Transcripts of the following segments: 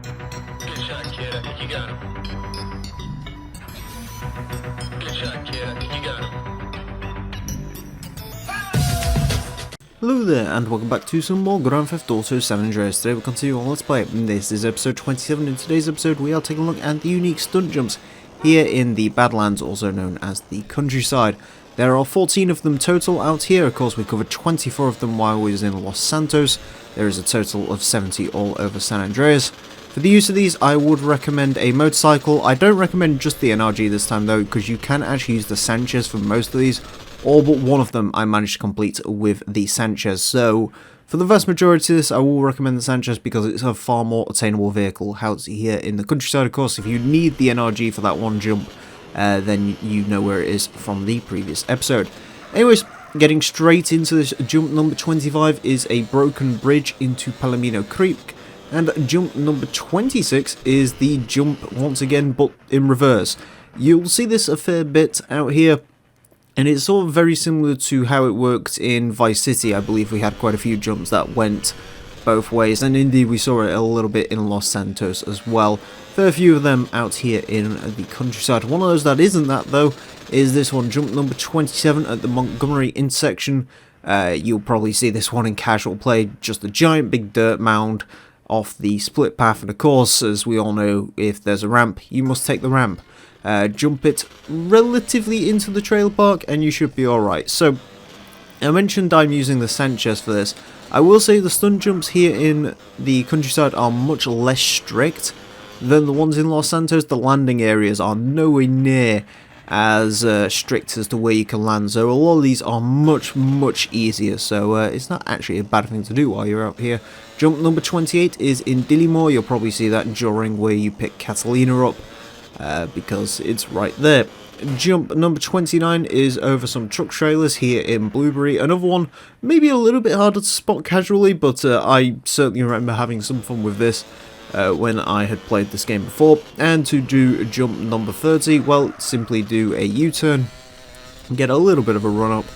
Good shot, kid. I think you got him. Good shot, kid. I think you got him. Hello there, and welcome back to some more Grand Theft Auto San Andreas. Today we'll continue on Let's Play. This is episode 27. In today's episode we are taking a look at the unique stunt jumps here in the Badlands, also known as the countryside. There are 14 of them total out here. Of course, we covered 24 of them while we was in Los Santos. There is a total of 70 all over San Andreas. For the use of these, I would recommend a motorcycle. I don't recommend just the NRG this time though, because you can actually use the Sanchez for most of these. All but one of them I managed to complete with the Sanchez. So, for the vast majority of this, I will recommend the Sanchez because it's a far more attainable vehicle out here in the countryside. Of course, if you need the NRG for that one jump, then you know where it is from the previous episode. Anyways, getting straight into this, jump number 25 is a broken bridge into Palomino Creek, and jump number 26 is the jump once again, but in reverse. You'll see this a fair bit out here, and it's sort of very similar to how it worked in Vice City. I believe we had quite a few jumps that went both ways, and indeed we saw it a little bit in Los Santos as well. Fair few of them out here in the countryside. One of those that isn't that though is this one, jump number 27 at the Montgomery intersection. You'll probably see this one in casual play, just a giant big dirt mound off the split path, and of course, as we all know, if there's a ramp, you must take the ramp. Jump it relatively into the trailer park and you should be alright. So, I mentioned I'm using the Sanchez for this. I will say the stunt jumps here in the countryside are much less strict than the ones in Los Santos. The landing areas are nowhere near as strict as to where you can land, so a lot of these are much easier, so it's not actually a bad thing to do while you're out here. Jump number 28 is in Dillymore. You'll probably see that during where you pick Catalina up, because it's right there. Jump number 29 is over some truck trailers here in Blueberry. Another one, maybe a little bit harder to spot casually, but I certainly remember having some fun with this when I had played this game before. And to do jump number 30, well, simply do a U-turn, get a little bit of a run up,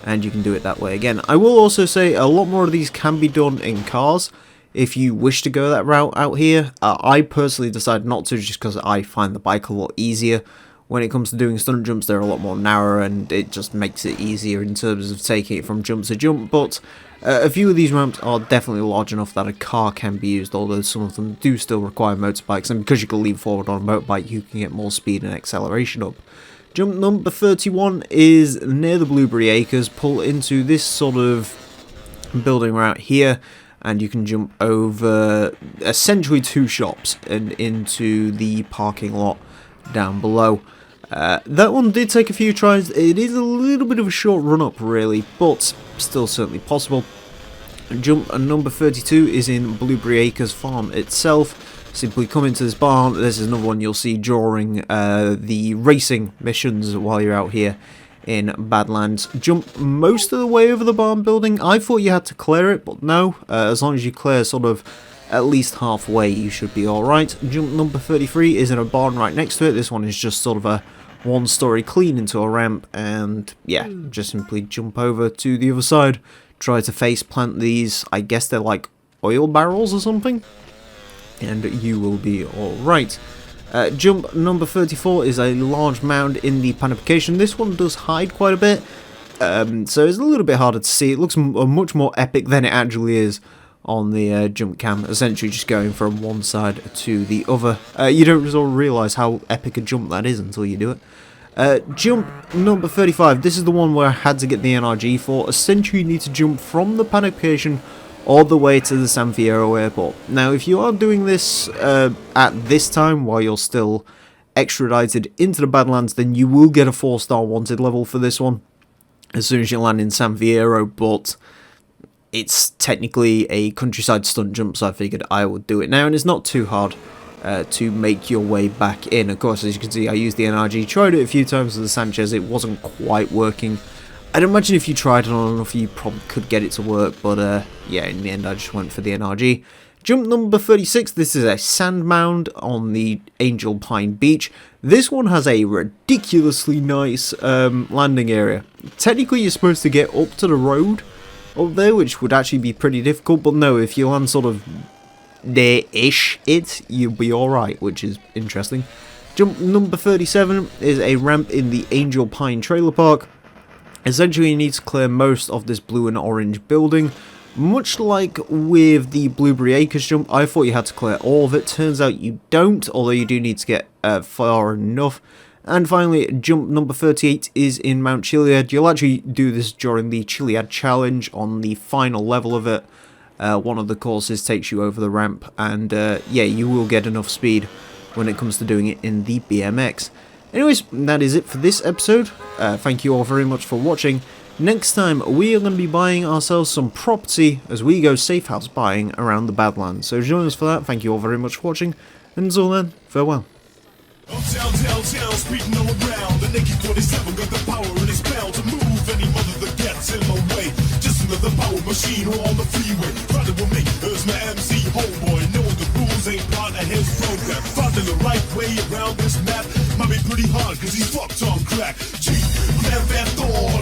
and you can do it that way again. I will also say a lot more of these can be done in cars if you wish to go that route out here. I personally decided not to, just because I find the bike a lot easier. When it comes to doing stunt jumps, they're a lot more narrow, and it just makes it easier in terms of taking it from jump to jump. But a few of these ramps are definitely large enough that a car can be used, although some of them do still require motorbikes, and because you can lean forward on a motorbike, you can get more speed and acceleration up. Jump number 31 is near the Blueberry Acres. Pull into this sort of building right here, and you can jump over essentially two shops and into the parking lot down below. That one did take a few tries. It is a little bit of a short run up really, but still certainly possible. Jump number 32 is in Blueberry Acres farm itself. Simply come into this barn. This is another one you'll see during the racing missions while you're out here in Badlands. Jump most of the way over the barn building. I thought you had to clear it, but no. As long as you clear sort of at least halfway, you should be alright. Jump number 33 is in a barn right next to it. This one is just sort of a one-story clean into a ramp, and yeah, just simply jump over to the other side. Try to face plant these. I guess they're like oil barrels or something, and you will be alright. Jump number 34 is a large mound in the panification. This one does hide quite a bit, so it's a little bit harder to see. It looks much more epic than it actually is on the jump cam, essentially just going from one side to the other. You don't sort of realise how epic a jump that is until you do it. Jump number 35, this is the one where I had to get the NRG for. Essentially you need to jump from the panification all the way to the San Fierro airport. Now if you are doing this at this time while you're still extradited into the Badlands, then you will get a 4-star wanted level for this one as soon as you land in San Fierro, but it's technically a countryside stunt jump, so I figured I would do it now, and it's not too hard to make your way back in. Of course, as you can see, I used the NRG, tried it a few times with the Sanchez, it wasn't quite working. I'd imagine if you tried it on enough, you probably could get it to work, but yeah, in the end I just went for the NRG. Jump number 36, this is a sand mound on the Angel Pine Beach. This one has a ridiculously nice landing area. Technically you're supposed to get up to the road up there, which would actually be pretty difficult, but no, if you land sort of there-ish it, you'll be alright, which is interesting. Jump number 37 is a ramp in the Angel Pine Trailer Park. Essentially, you need to clear most of this blue and orange building. Much like with the Blueberry Acres jump, I thought you had to clear all of it. Turns out you don't, although you do need to get far enough. And finally, jump number 38 is in Mount Chiliad. You'll actually do this during the Chiliad Challenge on the final level of it. One of the courses takes you over the ramp, and yeah, you will get enough speed when it comes to doing it in the BMX. Anyways, that is it for this episode. Thank you all very much for watching. Next time, we are going to be buying ourselves some property as we go safe house buying around the Badlands. So join us for that. Thank you all very much for watching. And until then, farewell. Downtown, speeding all around. The naked 47 got the power and it's bound to move any mother that gets in my way. Just another power machine on the freeway. Riding with me, there's my MC homeboy. Knowing the rules ain't part of his program. Finding the right way around this map might be pretty hard cause he's fucked on crack. G, Grand Theft Auto.